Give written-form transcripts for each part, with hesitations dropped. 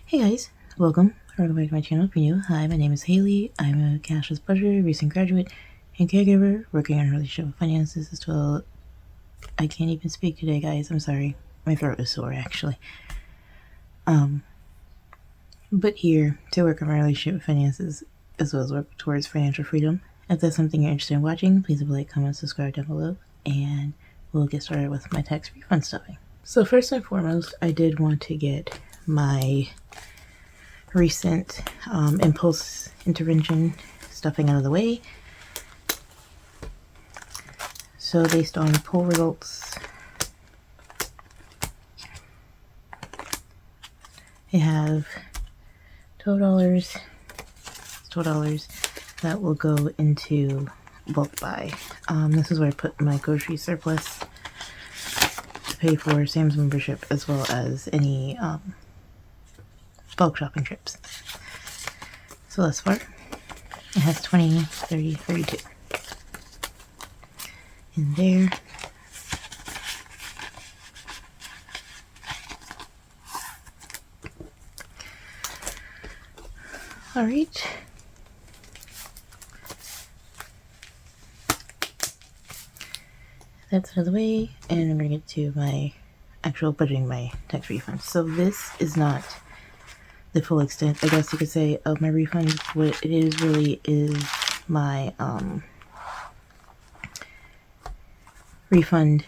Hey guys, welcome back to my channel. If you're new, hi, my name is Haley. I'm a cashless budgeter, recent graduate, and caregiver working on relationship finances as well. I can't even speak today, guys. I'm sorry. My throat is sore, actually. But here to work on my relationship finances as well as work towards financial freedom. If that's something you're interested in watching, please leave a like, comment, subscribe down below, and we'll get started with my tax refund stuffing. So first and foremost, I did want to get my recent impulse intervention stuffing out of the way. So based on poll results, I have $12 that will go into bulk buy. This is where I put my grocery surplus to pay for Sam's membership as well as any bulk shopping trips. So thus far, it has 20, 30, 32 in there. All right. That's out of the way, and I'm gonna get to my actual budgeting my tax refund. So this is not the full extent, I guess you could say, of my refund. What it is really is my refund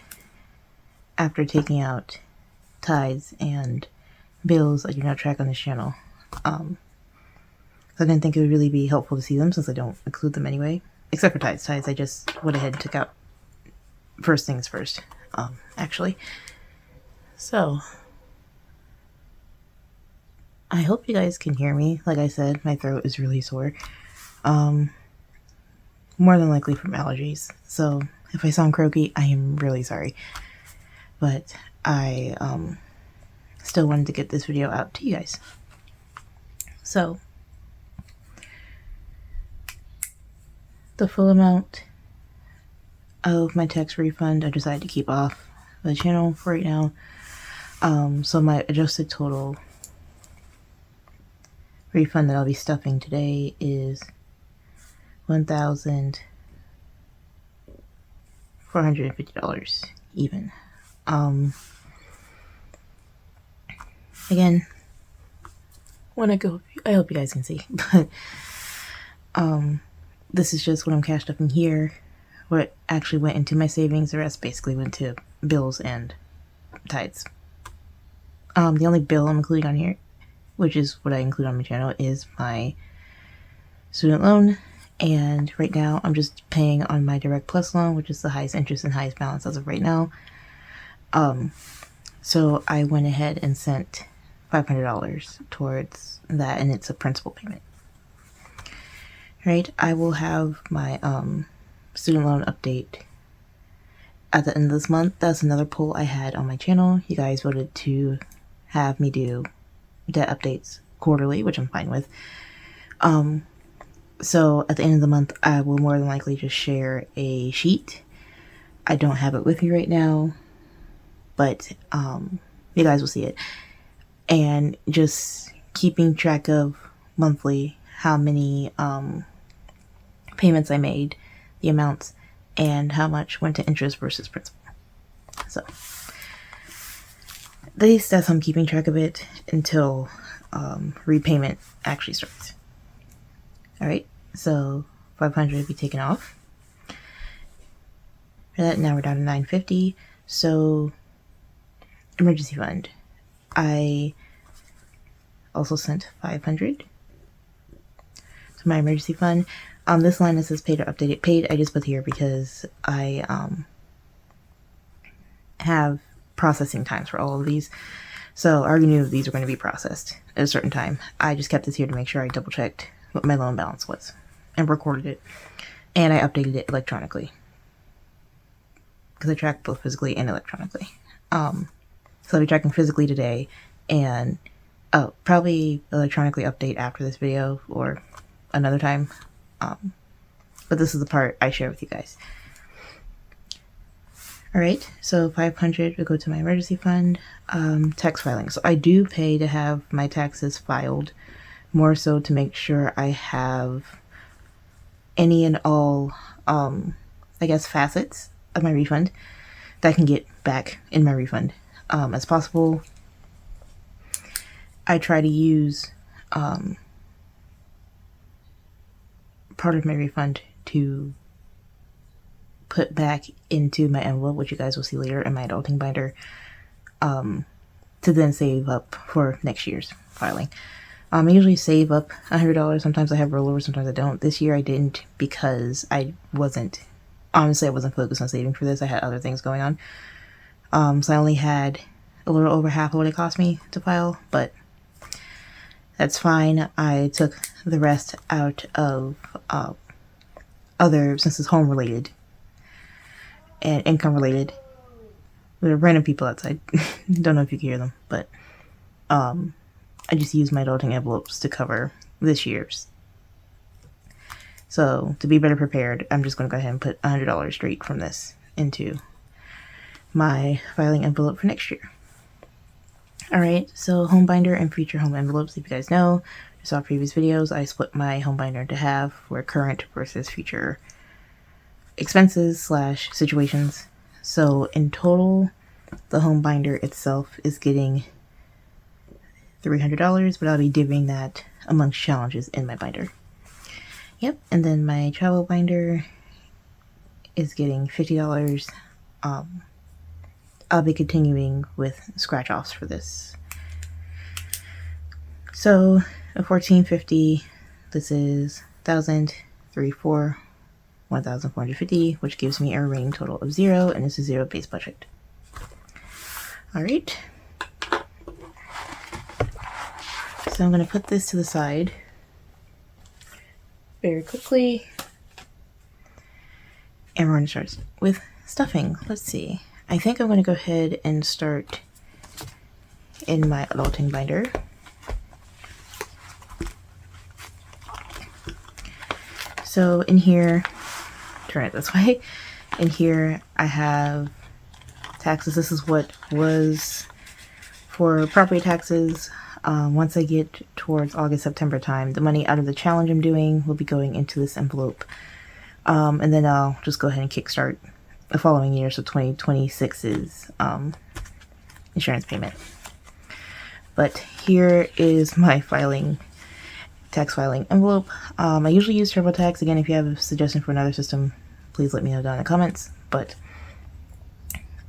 after taking out tithes and bills I do not track on this channel. So I didn't think it would really be helpful to see them since I don't include them anyway. Except for tithes. Tithes I just went ahead and took out first things first, actually. So I hope you guys can hear me. Like I said, my throat is really sore. More than likely from allergies. So if I sound croaky, I am really sorry. But I still wanted to get this video out to you guys. So the full amount of my tax refund I decided to keep off the channel for right now. So my adjusted total refund that I'll be stuffing today is $1,450 even. Again, when I go, I hope you guys can see, but this is just what I'm cash stuffing here. What actually went into my savings, the rest basically went to bills and tithes. The only bill I'm including on here, which is what I include on my channel, is my student loan. And right now I'm just paying on my Direct Plus loan, which is the highest interest and highest balance as of right now. So I went ahead and sent $500 towards that, and it's a principal payment. Right, I will have my student loan update at the end of this month. That's another poll I had on my channel. You guys voted to have me do debt updates quarterly, which I'm fine with. So at the end of the month, I will more than likely just share a sheet. I don't have it with me right now, but you guys will see it. And just keeping track of monthly how many payments I made, the amounts, and how much went to interest versus principal. So at least that's how I'm keeping track of it until repayment actually starts. Alright, so 500 will be taken off. For that, now we're down to 950. So emergency fund, I also sent 500 to my emergency fund. This line that says paid or updated. Paid I just put here because I have processing times for all of these. So I already knew these were going to be processed at a certain time. I just kept this here to make sure I double checked what my loan balance was and recorded it. And I updated it electronically, because I track both physically and electronically. So I'll be tracking physically today, and probably electronically update after this video or another time. But this is the part I share with you guys. All right, so 500 will go to my emergency fund. Tax filing. So I do pay to have my taxes filed, more so to make sure I have any and all, I guess, facets of my refund that I can get back in my refund as possible. I try to use part of my refund to put back into my envelope, which you guys will see later in my adulting binder, to then save up for next year's filing. I usually save up $100. Sometimes I have rollovers, sometimes I don't. This year I didn't because I wasn't focused on saving for this. I had other things going on. So I only had a little over half of what it cost me to file, but that's fine. I took the rest out of since it's home related and income related. There are random people outside. Don't know if you can hear them, but I just used my adulting envelopes to cover this year's. So to be better prepared, I'm just going to go ahead and put $100 straight from this into my filing envelope for next year. Alright, so home binder and future home envelopes. If you guys know, you saw previous videos, I split my home binder into half for current versus future expenses / situations. So in total, the home binder itself is getting $300, but I'll be divvying that amongst challenges in my binder. Yep, and then my travel binder is getting $50. I'll be continuing with scratch offs for this. So a $1,450, this is 1,000, 3, 4, 1,450, which gives me a remaining total of 0, and this is 0 base budget. All right. So I'm going to put this to the side very quickly. And we're going to start with stuffing. Let's see. I think I'm going to go ahead and start in my adulting binder. So in here, turn it this way. In here I have taxes. This is what was for property taxes. Once I get towards August, September time, the money out of the challenge I'm doing will be going into this envelope. And then I'll just go ahead and kickstart the following year, so 2026's insurance payment. But here is my tax filing envelope. I usually use TurboTax. Again, if you have a suggestion for another system, please let me know down in the comments. But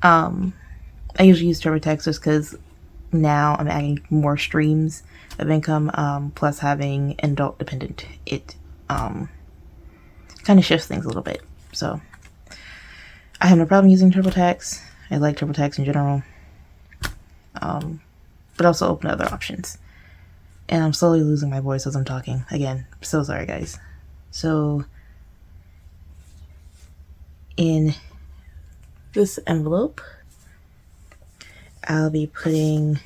I usually use TurboTax just because now I'm adding more streams of income, plus having an adult dependent. It kind of shifts things a little bit. So I have no problem using TurboTax. I like TurboTax in general, but also open to other options. And I'm slowly losing my voice as I'm talking. Again, so sorry guys. So in this envelope, I'll be putting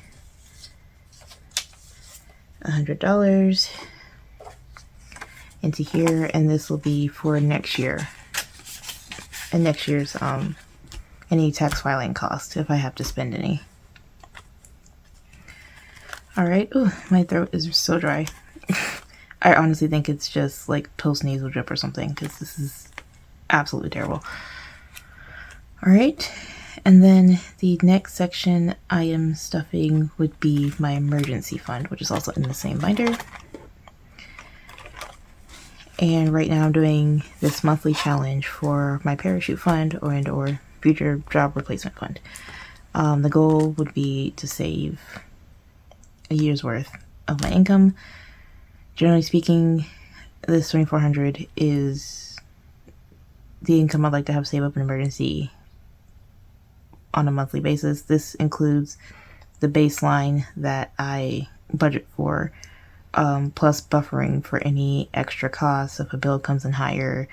$100 into here, and this will be for next year. And next year's any tax filing cost if I have to spend any. Alright, ooh, my throat is so dry. I honestly think it's just like post nasal drip or something, because this is absolutely terrible. Alright, and then the next section I am stuffing would be my emergency fund, which is also in the same binder. And right now I'm doing this monthly challenge for my parachute fund or future job replacement fund. The goal would be to save a year's worth of my income. Generally speaking, this $2,400 is the income I'd like to have save up in emergency on a monthly basis. This includes the baseline that I budget for, plus buffering for any extra costs if a bill comes in higher,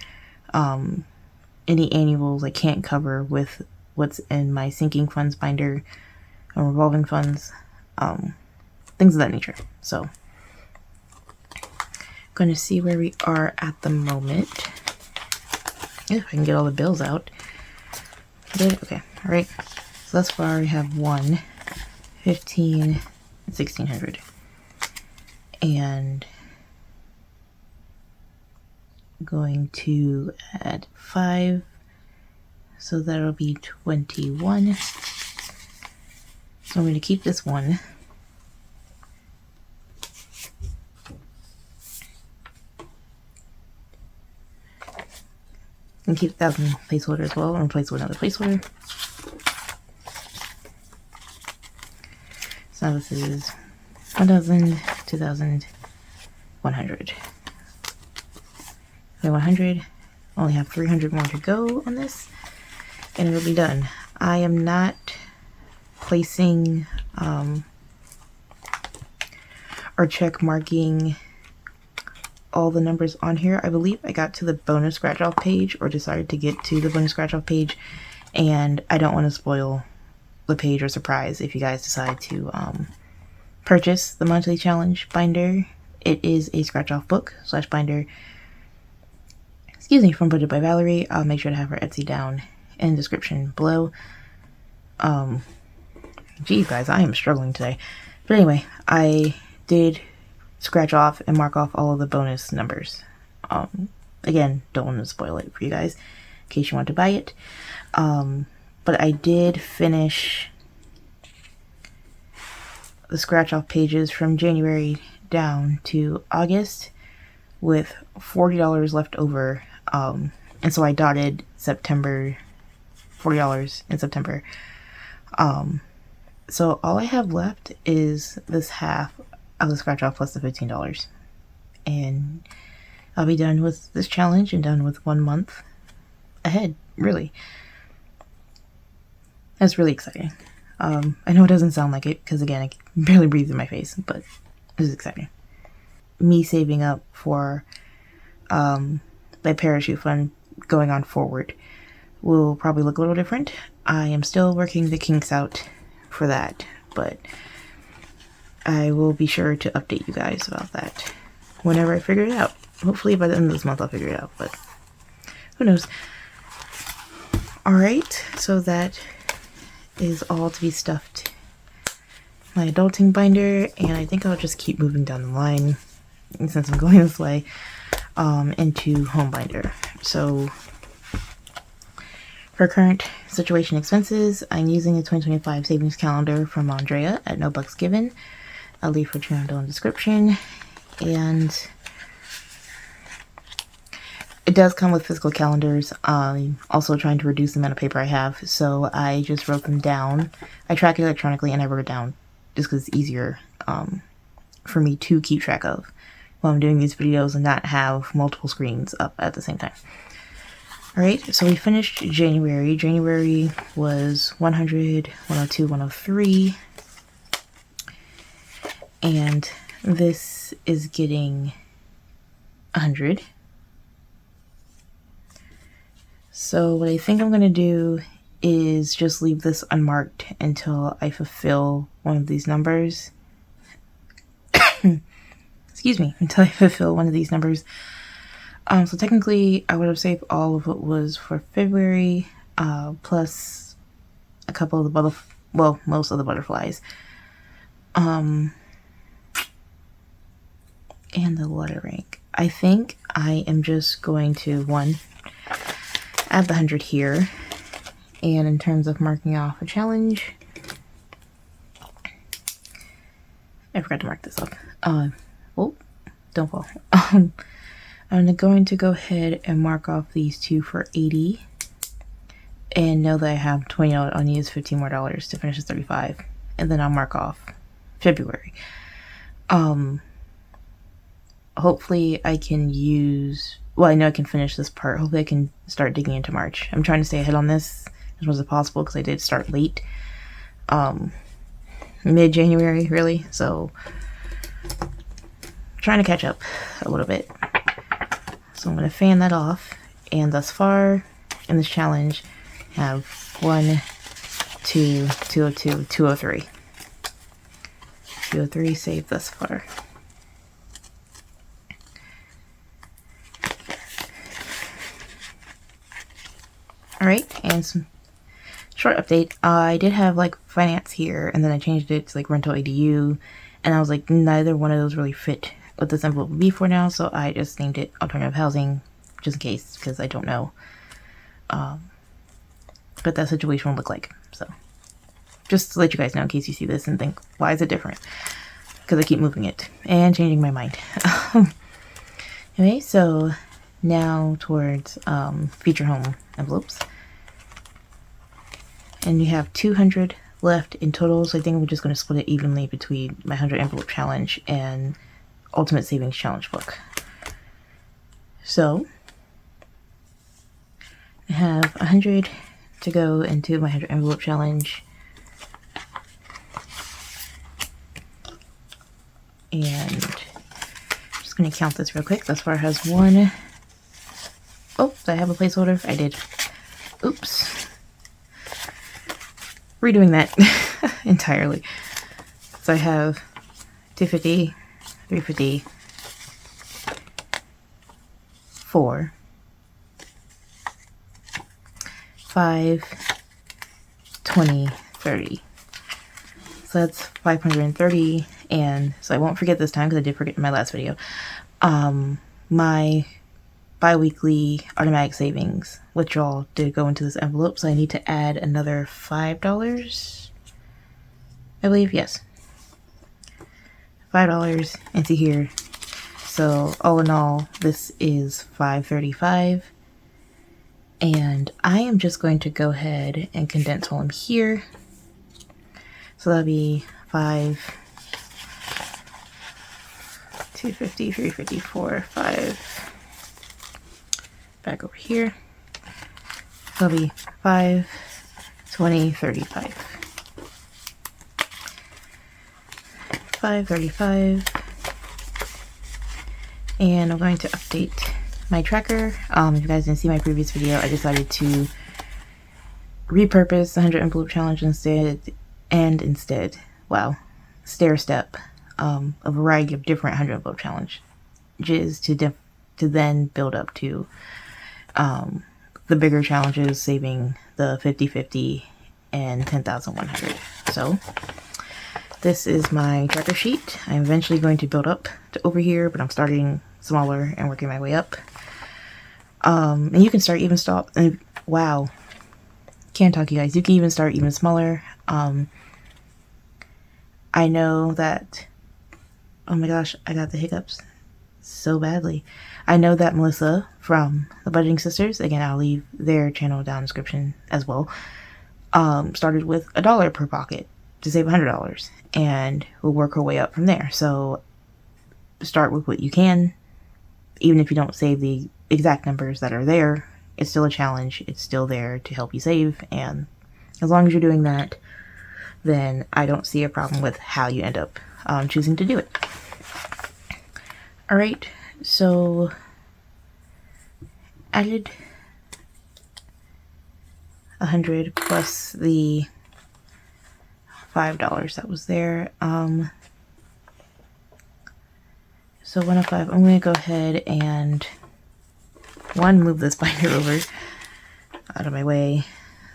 any annuals I can't cover with what's in my sinking funds binder and revolving funds, things of that nature. So going to see where we are at the moment. If I can get all the bills out. Okay. Alright, so thus far we have 1, 15, and 1600. And I'm going to add 5, so that'll be 21. So I'm going to keep this 1. And keep the 1,000 placeholder as well, and replace with another placeholder. So now this is 1,000, 2,000, 100. Okay, 100. Only have 300 more to go on this, and it'll be done. I am not placing or check marking all the numbers on here. I believe I got to the bonus scratch off page, or decided to get to the bonus scratch off page, and I don't want to spoil the page or surprise if you guys decide to purchase the monthly challenge binder. It is a scratch off book / binder, excuse me, from Budget by Valerie. I'll make sure to have her Etsy down in the description below. Gee guys, I am struggling today. But anyway, I did scratch off and mark off all of the bonus numbers. Again, don't want to spoil it for you guys in case you want to buy it. But I did finish the scratch off pages from January down to August with $40 left over. And so I dotted September, $40 in September. So all I have left is this half of the scratch off plus the $15. And I'll be done with this challenge and done with 1 month ahead, really. That's really exciting. I know it doesn't sound like it because, again, I can barely breathe in my face, but it was exciting. Me saving up for my parachute fund going on forward will probably look a little different. I am still working the kinks out for that, but I will be sure to update you guys about that whenever I figure it out. Hopefully by the end of this month I'll figure it out, but who knows. Alright, so that is all to be stuffed. My adulting binder, and I think I'll just keep moving down the line since I'm going this way into home binder. So for current situation expenses, I'm using the 2025 savings calendar from Andrea at No Bucks Given. I'll leave her channel down in the description. And it does come with physical calendars. I'm also trying to reduce the amount of paper I have, so I just wrote them down. I track it electronically, and I wrote it down just because it's easier for me to keep track of while I'm doing these videos and not have multiple screens up at the same time. Alright, so we finished January. January was 100, 102, 103. And this is getting 100. So what I think I'm going to do is just leave this unmarked until I fulfill one of these numbers. Excuse me, until I fulfill one of these numbers. So technically I would have saved all of what was for February, plus a couple of the most of the butterflies. And the letter rank. I think I am just going to, add the 100 here. And in terms of marking off a challenge, I forgot to mark this up. Oh, don't fall. I'm going to go ahead and mark off these two for 80. And know that I have $20, I'll use $15 more to finish this 35. And then I'll mark off February. Hopefully I can use, well, I know I can finish this part. Hopefully I can start digging into March. I'm trying to stay ahead on this as much as possible because I did start late. Mid-January, really. So, trying to catch up a little bit. So I'm going to fan that off. And thus far in this challenge, I have 1, 2, 202, 203. 203 saved thus far. Alright, and some short update. I did have like finance here, and then I changed it to like rental ADU, and I was like, neither one of those really fit what this envelope would be for now, so I just named it alternative housing, just in case, because I don't know what that situation will look like. So just to let you guys know in case you see this and think, why is it different? Because I keep moving it and changing my mind. Okay, so now towards feature home envelopes. And you have 200 left in total, so I think we're just going to split it evenly between my 100 envelope challenge and ultimate savings challenge book. So I have 100 to go into my 100 envelope challenge. And I'm just going to count this real quick. Thus far has one. Oh, did I have a placeholder? I did. Oops. Redoing that entirely. So I have 250, 350, 4, 5, 20, 30. So that's 530, and so I won't forget this time because I did forget in my last video. My bi-weekly automatic savings withdrawal did go into this envelope, so I need to add another $5, I believe. Yes, $5 into here. So all in all, this is $535, and I am just going to go ahead and condense while I'm here. So that'll be 5, 250, 350, 4, 5. Back over here. That'll be 5, 20, 35. 535. And I'm going to update my tracker. If you guys didn't see my previous video, I decided to repurpose the 100 envelope challenge instead, stair step a variety of different 100 envelope challenges to then build up to the bigger challenges, saving the 50-50 and 10,100. So this is my tracker sheet. I'm eventually going to build up to over here, but I'm starting smaller and working my way up. And you can start even stop. And wow, can't talk, you guys. You can even start even smaller. I know that. Oh my gosh, I got the hiccups so badly. I know that Melissa from the Budgeting Sisters, again, I'll leave their channel down in the description as well, started with $1 per pocket to save $100, and we'll work her way up from there. So start with what you can. Even if you don't save the exact numbers that are there, it's still a challenge. It's still there to help you save, and as long as you're doing that, then I don't see a problem with how you end up choosing to do it. Alright, so added 100 plus the $5 that was there. So 105, I'm going to go ahead and move this binder over out of my way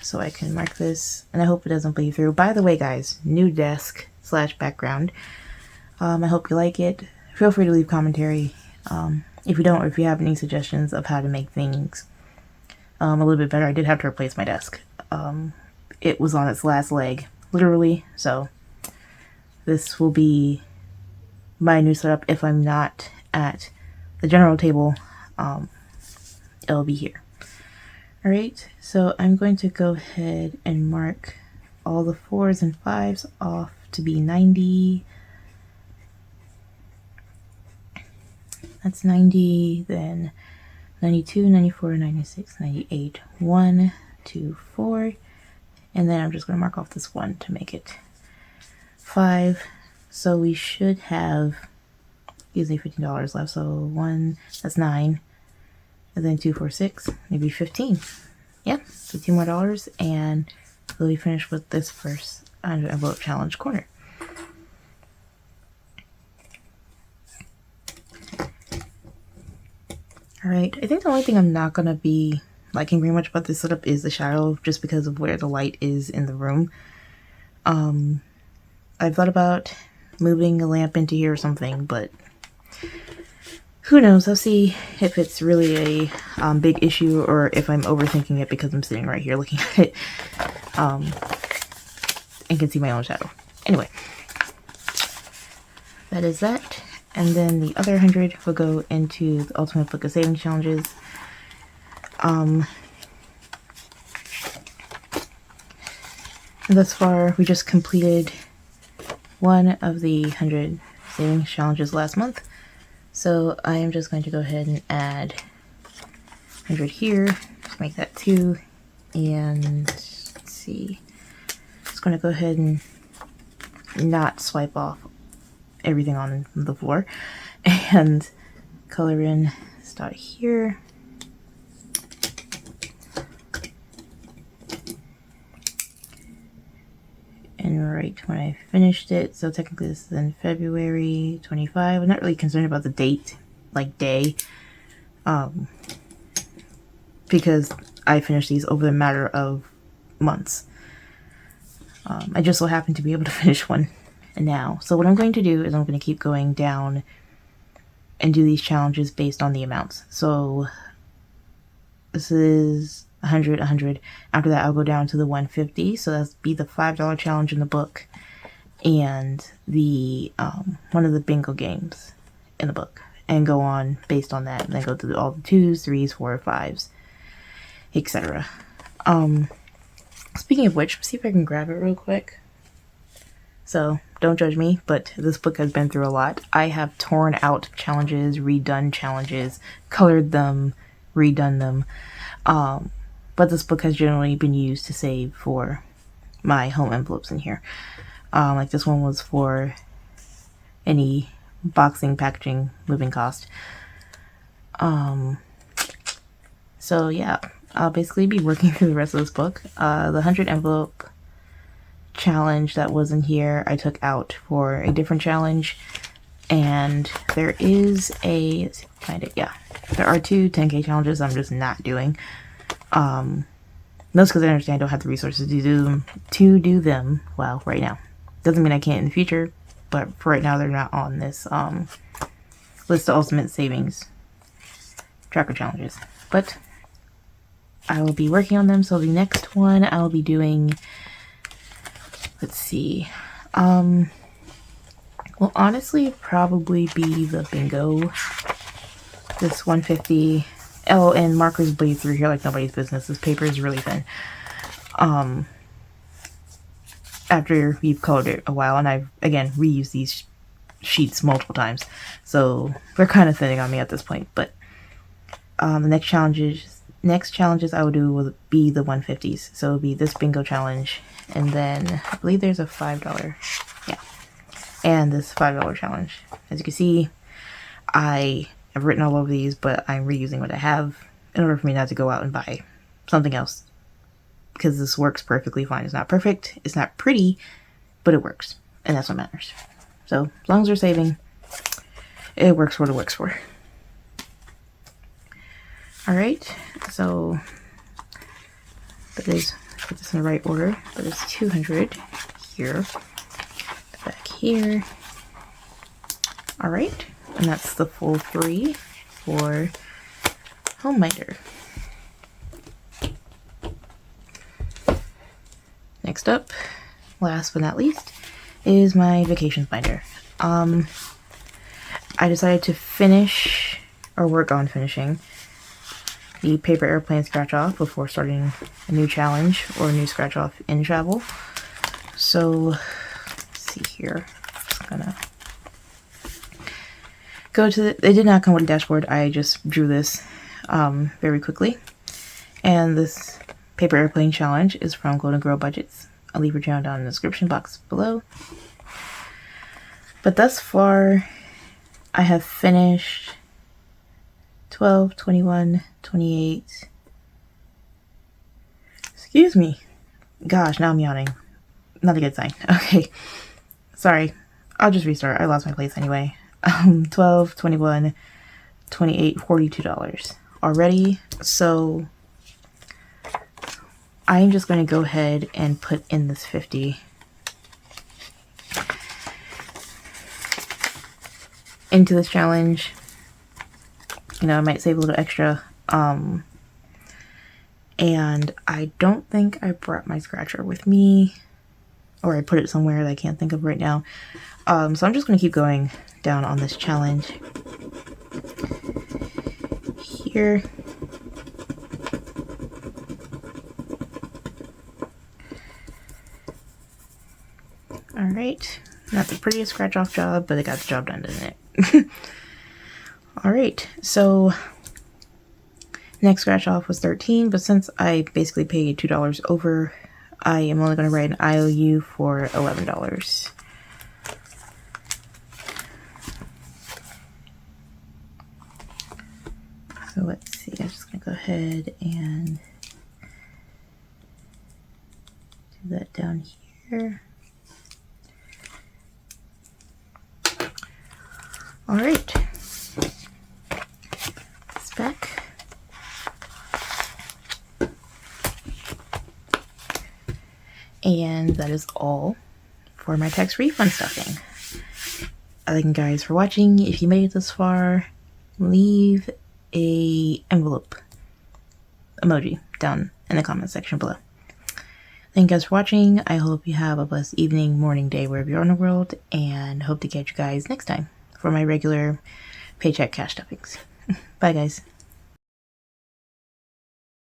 so I can mark this, and I hope it doesn't bleed through. By the way, guys, new desk / background. I hope you like it. Feel free to leave commentary if you don't, or if you have any suggestions of how to make things a little bit better. I did have to replace my desk. It was on its last leg, literally, so this will be my new setup. If I'm not at the general table, it'll be here. Alright, so I'm going to go ahead and mark all the 4s and 5s off to be 90. That's 90, then 92, 94, 96, 98, 1, 2, 4, and then I'm just going to mark off this 1 to make it 5. So we should have usually $15 left. So 1, that's 9, and then 2, 4, 6, maybe 15. Yeah, $15 more, and we'll be finished with this first 100 envelope challenge corner. Alright, I think the only thing I'm not going to be liking very much about this setup is the shadow, just because of where the light is in the room. I've thought about moving a lamp into here or something, but who knows. I'll see if it's really a big issue or if I'm overthinking it because I'm sitting right here looking at it and can see my own shadow. Anyway, that is that. And then the other 100 will go into the Ultimate Book of Savings Challenges. Thus far, we just completed one of the 100 savings challenges last month. So I am just going to go ahead and add 100 here to make that 2. And let's see, just going to go ahead and not swipe off everything on the floor and color in this dot here. And right when I finished it, so technically this is in February 25. I'm not really concerned about the date, like day, because I finished these over the matter of months. I just so happen to be able to finish one now. So what I'm going to do is I'm going to keep going down and do these challenges based on the amounts. So this is 100, 100. After that, I'll go down to the 150. So that's be the $5 challenge in the book and the one of the bingo games in the book, and go on based on that, and then go through all the 2s, 3s, 4s, 5s, etc. Speaking of which, see if I can grab it real quick. So don't judge me, but this book has been through a lot. I have torn out challenges, redone challenges, colored them, redone them. But this book has generally been used to save for my home envelopes in here. Like this one was for any boxing, packaging, moving cost. So yeah, I'll basically be working through the rest of this book. The 100 envelope challenge that was in here, I took out for a different challenge. And there is a, let's see if I can find it, yeah. There are 2 10K challenges I'm just not doing. That's because I understand I don't have the resources to do them, well, right now. Doesn't mean I can't in the future, but for right now they're not on this list of ultimate savings tracker challenges. But I will be working on them. So the next one I'll be doing, let's see, will honestly probably be the bingo. This 150. Oh, and markers bleed through here like nobody's business. This paper is really thin. After you've colored it a while, and I've, again, reused these sheets multiple times. So they're kind of thinning on me at this point. But the next challenges I will do will be the 150s. So it'll be this bingo challenge. And then I believe there's a $5. Yeah. And this $5 challenge. As you can see, I've written all over these, but I'm reusing what I have in order for me not to go out and buy something else, because this works perfectly fine. It's not perfect, it's not pretty, but it works, and that's what matters. So as long as we're saving, it works for what it works for. Alright, so that is, put this in the right order, that is 200 here, back here. Alright, and that's the full 3 for HomeMinder. Next up, last but not least, is my vacations binder. I decided to finish, or work on finishing, the paper airplane scratch off before starting a new challenge or a new scratch off in travel. So, let's see here. Just gonna go to it did not come with a dashboard. I just drew this very quickly. And this paper airplane challenge is from Golden Girl Budgets. I'll leave her channel down in the description box below. But thus far, I have finished 12, 21, 28. Excuse me. Gosh, now I'm yawning. Not a good sign. Okay. Sorry. I'll just restart. I lost my place anyway. 12, 21, 28, $42 already. So I'm just going to go ahead and put in this 50 into this challenge. You know, I might save a little extra. And I don't think I brought my scratcher with me, or I put it somewhere that I can't think of right now. So I'm just going to keep going down on this challenge here. Alright, not the prettiest scratch off job, but it got the job done, doesn't it? Alright, so next scratch off was 13, but since I basically paid $2 over, I am only going to write an IOU for $11. So let's see, I'm just going to go ahead and do that down here. Alright, it's back. And that is all for my tax refund stuffing. Thank you guys for watching. If you made it this far, leave a envelope emoji down in the comment section below. Thank you guys for watching. I hope you have a blessed evening, morning, day, wherever you are in the world, and hope to catch you guys next time for my regular paycheck cash stuffings. Bye guys.